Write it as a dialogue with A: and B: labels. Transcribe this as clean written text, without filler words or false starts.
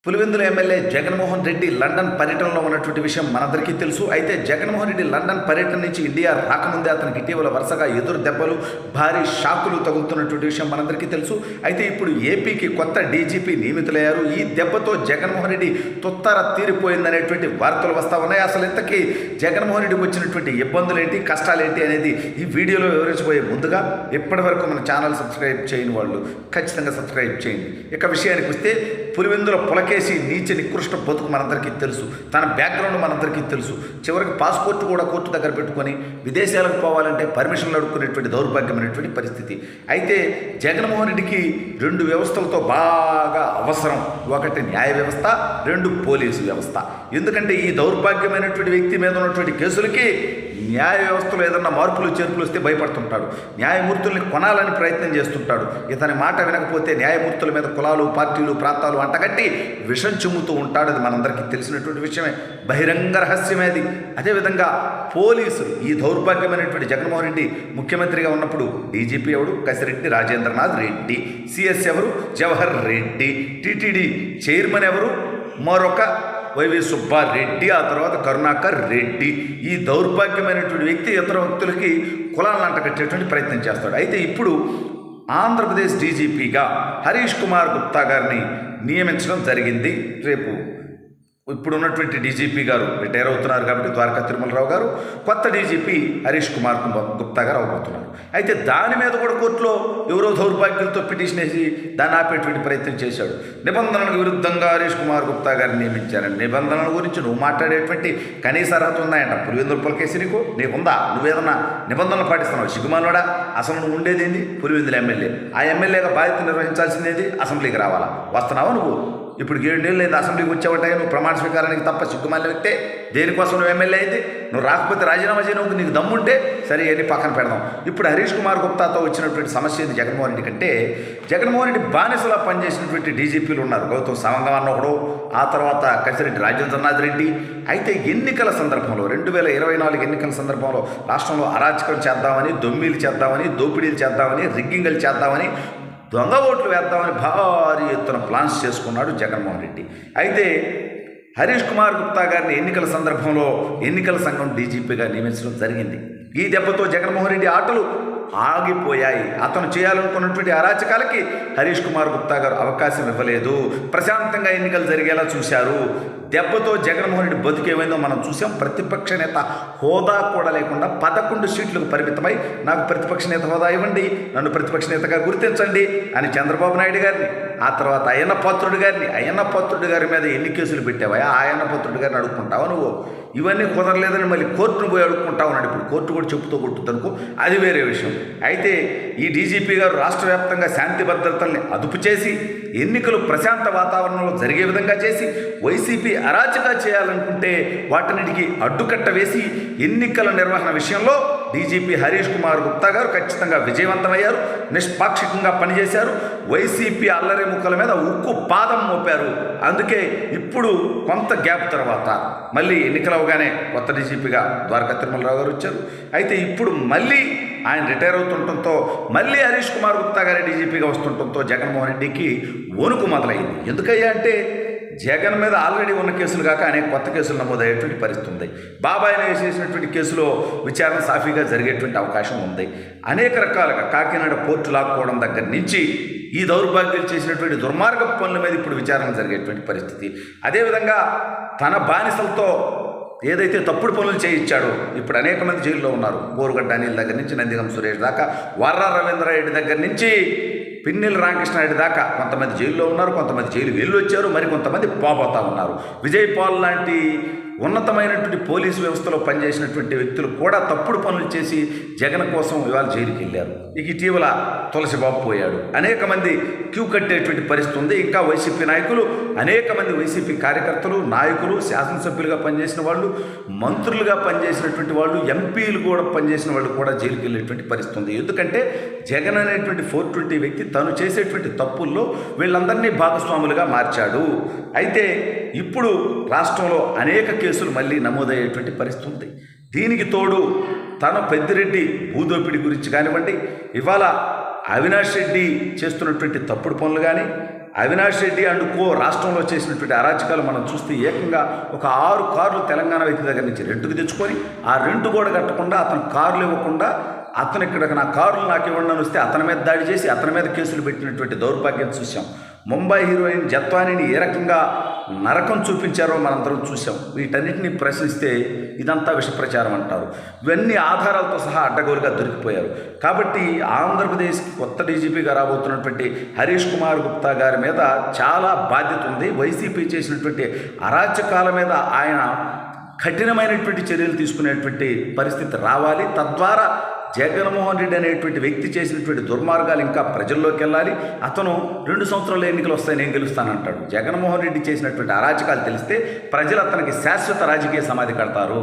A: Pulivendula MLA Jaganmohan Reddy London పర్యటనలో ఉన్నటువంటి విషయం మనందరికీ తెలుసు. అయితే జగన్మోహన్ రెడ్డి లండన్ పర్యటన నుంచి ఇండియా రాకముందే అతనికి ఇటీవల వరుసగా ఎదురు దెబ్బలు, భారీ షాకులు తగులుతున్నటువంటి విషయం మనందరికీ తెలుసు. అయితే ఇప్పుడు ఏపీకి కొత్త డీజీపీ నియమితులయ్యారు. ఈ దెబ్బతో జగన్మోహన్ రెడ్డి తొత్తర తీరిపోయిందనేటువంటి వార్తలు వస్తూ ఉన్నాయి. అసలు ఇంతకీ జగన్మోహన్ రెడ్డికి వచ్చినటువంటి ఇబ్బందులు ఏంటి, కష్టాలు ఏంటి అనేది ఈ వీడియోలో వివరించబోయే ముందుగా ఇప్పటి వరకు మన ఛానల్ సబ్స్క్రైబ్ చేయని వాళ్ళు ఖచ్చితంగా సబ్స్క్రైబ్ చేయండి. ఇక విషయానికి వస్తే పులివెందుల పులకేసి నీచ నికృష్ట బతుకు మనందరికీ తెలుసు. తన బ్యాక్గ్రౌండ్ మనందరికీ తెలుసు. చివరికి పాస్పోర్ట్ కూడా కోర్టు దగ్గర పెట్టుకొని విదేశాలకు పోవాలంటే పర్మిషన్లు అడుక్కునేటువంటి దౌర్భాగ్యమైనటువంటి పరిస్థితి. అయితే జగన్మోహన్ రెడ్డికి రెండు వ్యవస్థలతో బాగా అవసరం. ఒకటి న్యాయ వ్యవస్థ, రెండు పోలీసు వ్యవస్థ. ఎందుకంటే ఈ దౌర్భాగ్యమైనటువంటి వ్యక్తి మీద ఉన్నటువంటి కేసులకి న్యాయ వ్యవస్థలో ఏదన్నా మార్పులు చేర్పులు వస్తే భయపడుతుంటాడు. న్యాయమూర్తుల్ని కొనాలని ప్రయత్నం చేస్తుంటాడు. ఇతని మాట వినకపోతే న్యాయమూర్తుల మీద కులాలు, పార్టీలు, ప్రాంతాలు అంటగట్టి విషం చిమ్ముతూ ఉంటాడు. అది మనందరికీ తెలిసినటువంటి విషయమే, బహిరంగ రహస్యమేది. అదేవిధంగా పోలీసులు ఈ దౌర్భాగ్యమైనటువంటి జగన్మోహన్ రెడ్డి ముఖ్యమంత్రిగా ఉన్నప్పుడు డీజీపీ ఎవడు? కసిరెడ్డి రాజేంద్రనాథ్ రెడ్డి. సిఎస్ ఎవరు? జవహర్ రెడ్డి. టీటీడీ చైర్మన్ ఎవరు? మరొక వైవి సుబ్బారెడ్డి. ఆ తర్వాత కరుణాకర్ రెడ్డి. ఈ దౌర్భాగ్యమైనటువంటి వ్యక్తి ఇతర వ్యక్తులకి కులాలను అంటగట్టేటువంటి ప్రయత్నం చేస్తాడు. అయితే ఇప్పుడు ఆంధ్రప్రదేశ్ డీజీపీగా హరీష్ కుమార్ గుప్తా గారిని నియమించడం జరిగింది. రేపు ఇప్పుడు ఉన్నటువంటి డీజీపీ గారు రిటైర్ అవుతున్నారు కాబట్టి ద్వారకా తిరుమలరావు గారు, కొత్త డీజీపీ హరీష్ కుమార్ గుప్తా గారు అవబోతున్నారు. అయితే దాని మీద కూడా కోర్టులో ఎవరో దౌర్భాగ్యులతో పిటిషన్ వేసి దాన్ని ఆపేటువంటి ప్రయత్నం చేశాడు. నిబంధనలకు విరుద్ధంగా హరీష్ కుమార్ గుప్తా గారిని నియమించారని. నిబంధనల గురించి నువ్వు మాట్లాడేటువంటి కనీస అర్హత ఉందాయంట పులివెందుల పులకేసి నీకు ఉందా? నువ్వేదన్నా నిబంధనలు పాటిస్తున్నావు? సిగ్గుమానోడా, అసలు నువ్వు ఉండేది ఏంది? పులివెందుల ఎమ్మెల్యే. ఆ ఎమ్మెల్యేగా బాధ్యత నిర్వహించాల్సిందేది అసెంబ్లీకి రావాలా? వస్తున్నావా నువ్వు? ఇప్పుడు 7 నెలలు లేదు అసెంబ్లీకి వచ్చావట. నువ్వు ప్రమాణ స్వీకారానికి తప్ప సిగ్గుమాలి వ్యక్తే. దేనికోసం నువ్వు ఎమ్మెల్యే అయింది? నువ్వు రాకపోతే రాజీనామా చేయను. నీకు దమ్ముంటే సరే అని పక్కన పెడదాం. ఇప్పుడు హరీష్ కుమార్ గుప్తాతో వచ్చినటువంటి సమస్య ఏంది జగన్మోహన్ రెడ్డి కంటే, జగన్మోహన్ రెడ్డి బానిసలా పనిచేసినటువంటి డీజీపీలు ఉన్నారు. గౌతమ్ సవంగం అన్న ఒకడు, ఆ తర్వాత కసిరెడ్డి రాజేంద్రనాథ్ రెడ్డి. అయితే ఎన్నికల సందర్భంలో 2024 ఎన్నికల సందర్భంలో రాష్ట్రంలో అరాచకం చేద్దామని, దొమ్మీలు చేద్దామని, దోపిడీలు చేద్దామని, రిగ్గింగ్లు చేద్దామని, దొంగ ఓట్లు వేద్దామని భారీ ఎత్తున ప్లాన్స్ చేసుకున్నాడు జగన్మోహన్ రెడ్డి. అయితే హరీష్ కుమార్ గుప్తా గారిని ఎన్నికల సందర్భంలో ఎన్నికల సంఘం డీజీపీగా నియమించడం జరిగింది. ఈ దెబ్బతో జగన్మోహన్ రెడ్డి ఆటలు ఆగిపోయాయి. అతను చేయాలనుకున్నటువంటి అరాచకాలకి హరీష్ కుమార్ గుప్తా గారు అవకాశం ఇవ్వలేదు. ప్రశాంతంగా ఎన్నికలు జరిగేలా చూశారు. దెబ్బతో జగన్మోహన్ రెడ్డి బతుకేమైందో మనం చూసాం. ప్రతిపక్ష నేత హోదా కూడా లేకుండా 11 సీట్లకు పరిమితమై నాకు ప్రతిపక్ష నేత హోదా ఇవ్వండి, నన్ను ప్రతిపక్ష నేతగా గుర్తించండి అని చంద్రబాబు నాయుడు గారిని, ఆ తర్వాత అయ్యన్న పాత్రుడు గారి మీద ఎన్ని కేసులు పెట్టావా? అయ్యన్న పాత్రుడు గారిని అడుక్కుంటావా నువ్వు? ఇవన్నీ కుదరలేదని మళ్ళీ కోర్టును పోయి అడుక్కుంటా ఉన్నాడు. ఇప్పుడు కోర్టు కూడా చెప్పుతో కొట్టుదనుకో, అది వేరే విషయం. అయితే ఈ డీజీపీ గారు రాష్ట్ర వ్యాప్తంగా శాంతి భద్రతల్ని అదుపు చేసి ఎన్నికలు ప్రశాంత వాతావరణంలో జరిగే విధంగా చేసి వైసీపీ అరాచగా చేయాలనుకుంటే వాటన్నిటికీ అడ్డుకట్ట వేసి ఎన్నికల నిర్వహణ విషయంలో డీజీపీ హరీష్ కుమార్ గుప్తా గారు ఖచ్చితంగా విజయవంతమయ్యారు. నిష్పాక్షికంగా పనిచేశారు. వైసీపీ అల్లరి ముక్కల మీద ఉక్కు పాదం మోపారు. అందుకే ఇప్పుడు కొంత గ్యాప్ తర్వాత మళ్ళీ ఎన్నికలు అవగానే కొత్త డీజీపీగా ద్వారకా తిరుమలరావు గారు వచ్చారు. అయితే ఇప్పుడు మళ్ళీ ఆయన రిటైర్ అవుతుండటంతో మళ్ళీ హరీష్ కుమార్ గుప్తా గారి డీజీపీగా వస్తుండటంతో జగన్మోహన్ రెడ్డికి వణుకు మొదలైంది. ఎందుకయ్యా అంటే జగన్ మీద ఆల్రెడీ ఉన్న కేసులు కాక అనేక కొత్త కేసులు నమోదయ్యేటువంటి పరిస్థితి ఉంది. బాబాయిని వేసేసినటువంటి కేసులో విచారణ సాఫీగా జరిగేటువంటి అవకాశం ఉంది. అనేక రకాలుగా కాకినాడ పోర్టు లాక్కోవడం దగ్గర నుంచి ఈ దౌర్భాగ్యాలు చేసినటువంటి దుర్మార్గ పనుల మీద ఇప్పుడు విచారణ జరిగేటువంటి పరిస్థితి. అదేవిధంగా తన బానిసలతో ఏదైతే తప్పుడు పనులు చేయించాడో ఇప్పుడు అనేక మంది జైల్లో ఉన్నారు. బోరుగడ్డ అనిల్ దగ్గర నుంచి నందిగం సురేష్ దాకా, వర్ర రవీంద్రారెడ్డి దగ్గర నుంచి పిన్నెల రామకృష్ణారెడ్డి దాకా కొంతమంది జైల్లో ఉన్నారు. కొంతమంది జైలు వెళ్ళొచ్చారు, మరి కొంతమంది పోబోతా ఉన్నారు. విజయ్ పాల్ లాంటి ఉన్నతమైనటువంటి పోలీసు వ్యవస్థలో పనిచేసినటువంటి వ్యక్తులు కూడా తప్పుడు పనులు చేసి జగన్ కోసం ఇవాళ జైలుకి వెళ్ళారు. ఇక ఇటీవల తులసిబాబు పోయాడు. అనేక మంది క్యూ కట్టేటువంటి పరిస్థితి ఉంది. ఇంకా వైసీపీ నాయకులు, అనేక మంది వైసీపీ కార్యకర్తలు, నాయకులు, శాసనసభ్యులుగా పనిచేసిన వాళ్ళు, మంత్రులుగా పనిచేసినటువంటి వాళ్ళు, ఎంపీలు కూడా పనిచేసిన వాళ్ళు కూడా జైలుకి వెళ్ళేటువంటి పరిస్థితి ఉంది. ఎందుకంటే జగన్ అనేటువంటి 420 వ్యక్తి తను చేసేటువంటి తప్పుల్లో వీళ్ళందరినీ భాగస్వాములుగా మార్చాడు. అయితే ఇప్పుడు రాష్ట్రంలో అనేక కేసులు మళ్ళీ నమోదయ్యేటువంటి పరిస్థితి ఉంది. దీనికి తోడు తన పెద్దిరెడ్డి భూదోపిడి గురించి కానివ్వండి, ఇవాళ అవినాష్ రెడ్డి చేస్తున్నటువంటి తప్పుడు పనులు కానీ, అవినాష్ రెడ్డి అండ్ కో రాష్ట్రంలో చేసినటువంటి అరాచకాలు మనం చూస్తే ఏకంగా ఒక 6 కార్లు తెలంగాణ వ్యక్తి దగ్గర నుంచి రెంట్కి తెచ్చుకొని ఆ రెంట్ కూడా కట్టకుండా అతను కార్లు ఇవ్వకుండా అతను ఇక్కడ నా కారులు నాకు ఇవ్వండి అని వస్తే అతని మీద దాడి చేసి అతని మీద కేసులు పెట్టినటువంటి దౌర్భాగ్యం చూసాం. ముంబై హీరోయిన్ జత్వానీని ఏ రకంగా నరకం చూపించారో మనందరం చూసాం. వీటన్నిటిని ప్రశ్నిస్తే ఇదంతా విష ప్రచారం అంటారు. ఇవన్నీ ఆధారాలతో సహా అడ్డగోలుగా దొరికిపోయారు. కాబట్టి ఆంధ్రప్రదేశ్కి కొత్త డీజీపీగా రాబోతున్నటువంటి హరీష్ కుమార్ గుప్తా గారి మీద చాలా బాధ్యత ఉంది. వైసీపీ చేసినటువంటి అరాచకాల మీద ఆయన కఠినమైనటువంటి చర్యలు తీసుకునేటువంటి పరిస్థితి రావాలి. తద్వారా జగన్మోహన్ రెడ్డి అనేటువంటి వ్యక్తి చేసినటువంటి దుర్మార్గాలు ఇంకా ప్రజల్లోకి వెళ్ళాలి. అతను 2 సంవత్సరాల ఎన్నికలు వస్తాయి నేను గెలుస్తానంటాడు. జగన్మోహన్ రెడ్డి చేసినటువంటి అరాచకాలు తెలిస్తే ప్రజలు అతనికి శాశ్వత రాజకీయ సమాధి కడతారు.